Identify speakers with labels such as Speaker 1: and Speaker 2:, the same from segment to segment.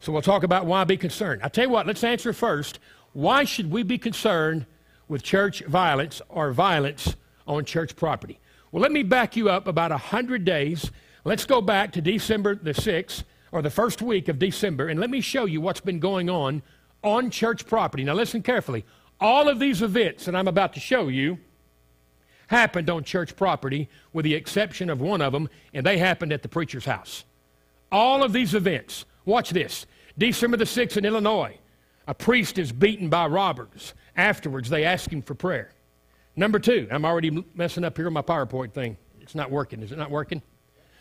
Speaker 1: So we'll talk about why be concerned. I tell you what, let's answer first. Why should we be concerned with church violence or violence on church property? Well, let me back you up about 100 days. Let's go back to December the 6th, or the first week of December, and let me show you what's been going on church property. Now listen carefully. All of these events that I'm about to show you happened on church property, with the exception of one of them, and they happened at the preacher's house. All of these events. Watch this. December the 6th in Illinois, a priest is beaten by robbers. Afterwards, they ask him for prayer. Number 2, I'm already messing up here on my PowerPoint thing. It's not working. Is it not working?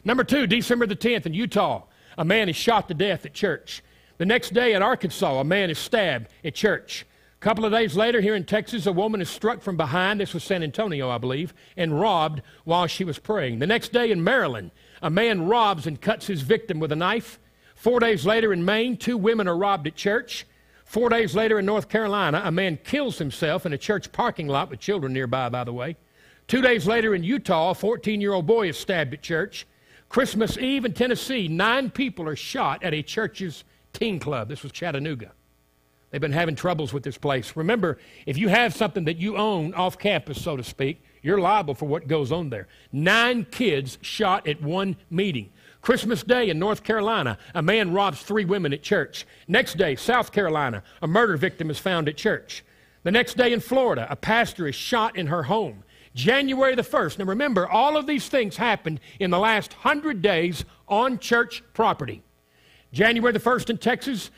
Speaker 1: Number 2, December the 10th in Utah, a man is shot to death at church. The next day in Arkansas, a man is stabbed at church. A couple of days later here in Texas, a woman is struck from behind, this was San Antonio, I believe, and robbed while she was praying. The next day in Maryland, a man robs and cuts his victim with a knife. 4 days later in Maine, 2 women are robbed at church. 4 days later in North Carolina, a man kills himself in a church parking lot with children nearby, by the way. 2 days later in Utah, a 14-year-old boy is stabbed at church. Christmas Eve in Tennessee, 9 people are shot at a church's teen club. This was Chattanooga. They've been having troubles with this place. Remember, if you have something that you own off campus, so to speak, you're liable for what goes on there. 9 kids shot at one meeting. Christmas Day in North Carolina, a man robs 3 women at church. Next day, South Carolina, a murder victim is found at church. The next day in Florida, a pastor is shot in her home. January the 1st. Now remember, all of these things happened in the last 100 days on church property. January the 1st in Texas,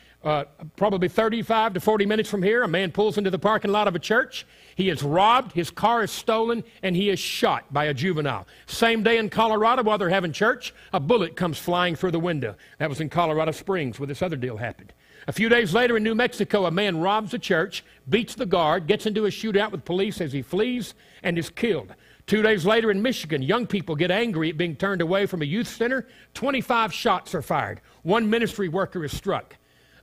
Speaker 1: probably 35 to 40 minutes from here, a man pulls into the parking lot of a church. He is robbed, his car is stolen, and he is shot by a juvenile. Same day in Colorado, while they're having church, a bullet comes flying through the window. That was in Colorado Springs where this other deal happened. A few days later in New Mexico, a man robs a church, beats the guard, gets into a shootout with police as he flees, and is killed. 2 days later in Michigan, young people get angry at being turned away from a youth center. 25 shots are fired. 1 ministry worker is struck.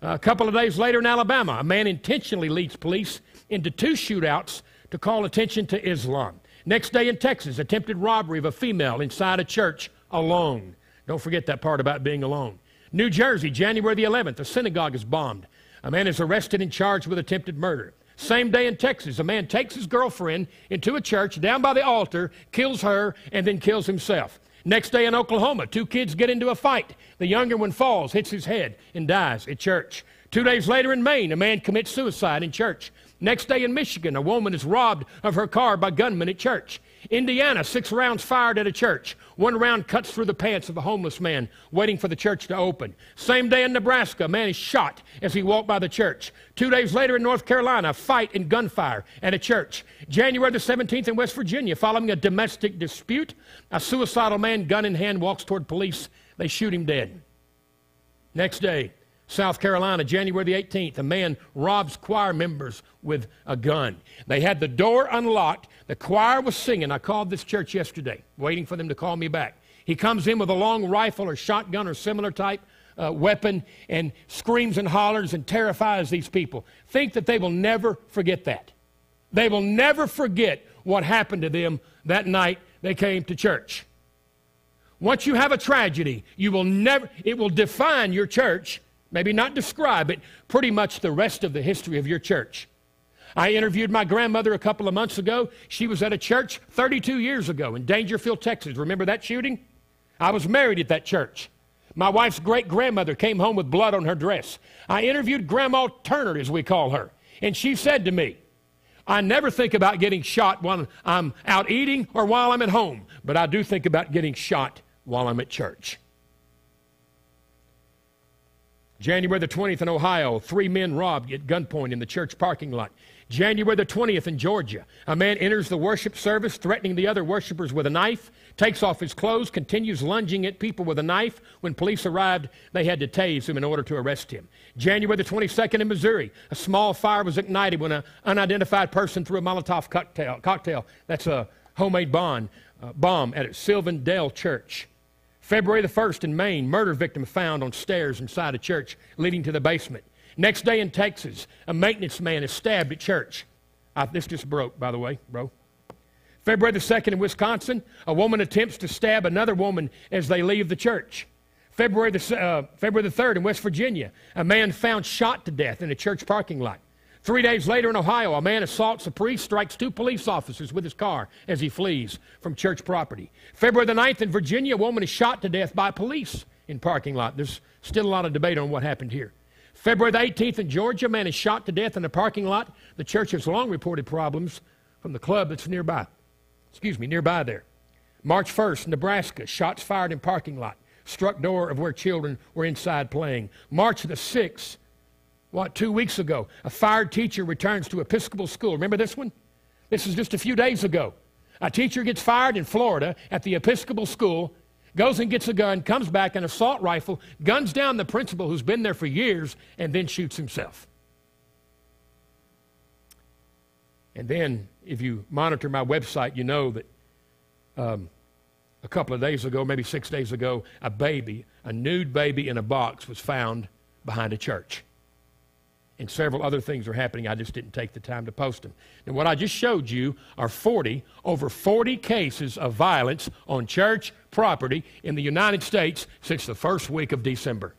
Speaker 1: A couple of days later in Alabama, a man intentionally leads police into 2 shootouts to call attention to Islam. Next day in Texas, attempted robbery of a female inside a church alone. Don't forget that part about being alone. New Jersey, January the 11th, a synagogue is bombed. A man is arrested and charged with attempted murder. Same day in Texas, a man takes his girlfriend into a church down by the altar, kills her, and then kills himself. Next day in Oklahoma, 2 kids get into a fight. The younger one falls, hits his head, and dies at church. 2 days later in Maine, a man commits suicide in church. Next day in Michigan, a woman is robbed of her car by gunmen at church. Indiana, 6 rounds fired at a church. 1 round cuts through the pants of a homeless man waiting for the church to open. Same day in Nebraska, a man is shot as he walked by the church. 2 days later in North Carolina, a fight and gunfire at a church. January the 17th in West Virginia, following a domestic dispute, a suicidal man, gun in hand, walks toward police. They shoot him dead. Next day, South Carolina, January the 18th, a man robs choir members with a gun. They had the door unlocked. The choir was singing. I called this church yesterday, waiting for them to call me back. He comes in with a long rifle or shotgun or similar type weapon and screams and hollers and terrifies these people. Think that they will never forget that. They will never forget what happened to them that night they came to church. Once you have a tragedy, it will define your church. Maybe not describe it, pretty much the rest of the history of your church. I interviewed my grandmother a couple of months ago. She was at a church 32 years ago in Dangerfield, Texas. Remember that shooting? I was married at that church. My wife's great-grandmother came home with blood on her dress. I interviewed Grandma Turner, as we call her, and she said to me, I never think about getting shot while I'm out eating or while I'm at home, but I do think about getting shot while I'm at church. January the 20th in Ohio, 3 men robbed at gunpoint in the church parking lot. January the 20th in Georgia, a man enters the worship service threatening the other worshipers with a knife, takes off his clothes, continues lunging at people with a knife. When police arrived, they had to tase him in order to arrest him. January the 22nd in Missouri, a small fire was ignited when an unidentified person threw a Molotov cocktail. That's a homemade bomb at Sylvan Dale Church. February the 1st in Maine, murder victim found on stairs inside a church leading to the basement. Next day in Texas, a maintenance man is stabbed at church. This just broke, by the way, bro. February the 2nd in Wisconsin, a woman attempts to stab another woman as they leave the church. February the 3rd in West Virginia, a man found shot to death in a church parking lot. 3 days later in Ohio, a man assaults a priest, strikes 2 police officers with his car as he flees from church property. February the 9th in Virginia, a woman is shot to death by police in parking lot. There's still a lot of debate on what happened here. February the 18th in Georgia, a man is shot to death in a parking lot. The church has long reported problems from the club that's nearby there. March 1st, Nebraska, shots fired in parking lot. Struck door of where children were inside playing. March the 6th, 2 weeks ago, a fired teacher returns to Episcopal school. Remember this one? This is just a few days ago. A teacher gets fired in Florida at the Episcopal school, goes and gets a gun, comes back, an assault rifle, guns down the principal who's been there for years, and then shoots himself. And then, if you monitor my website, you know that a couple of days ago, maybe 6 days ago, a nude baby in a box was found behind a church. And several other things are happening. I just didn't take the time to post them. And what I just showed you are over 40 cases of violence on church property in the United States since the first week of December.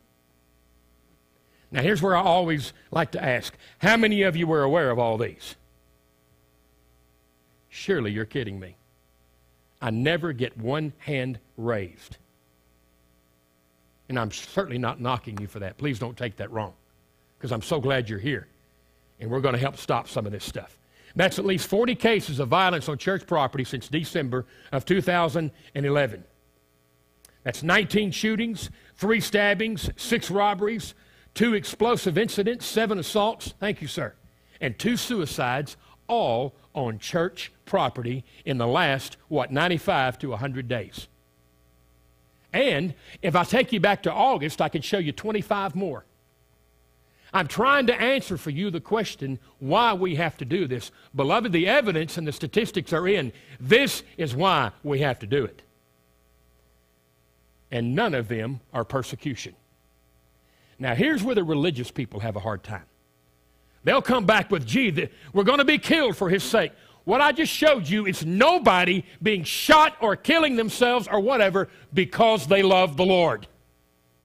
Speaker 1: Now, here's where I always like to ask, how many of you were aware of all these? Surely you're kidding me. I never get one hand raised. And I'm certainly not knocking you for that. Please don't take that wrong, because I'm so glad you're here. And we're going to help stop some of this stuff. That's at least 40 cases of violence on church property since December of 2011. That's 19 shootings, 3 stabbings, 6 robberies, 2 explosive incidents, 7 assaults, thank you, sir, and 2 suicides, all on church property in the last, 95 to 100 days. And if I take you back to August, I can show you 25 more. I'm trying to answer for you the question why we have to do this. Beloved, the evidence and the statistics are in. This is why we have to do it. And none of them are persecution. Now, here's where the religious people have a hard time. They'll come back with, gee, we're going to be killed for his sake. What I just showed you is nobody being shot or killing themselves or whatever because they love the Lord.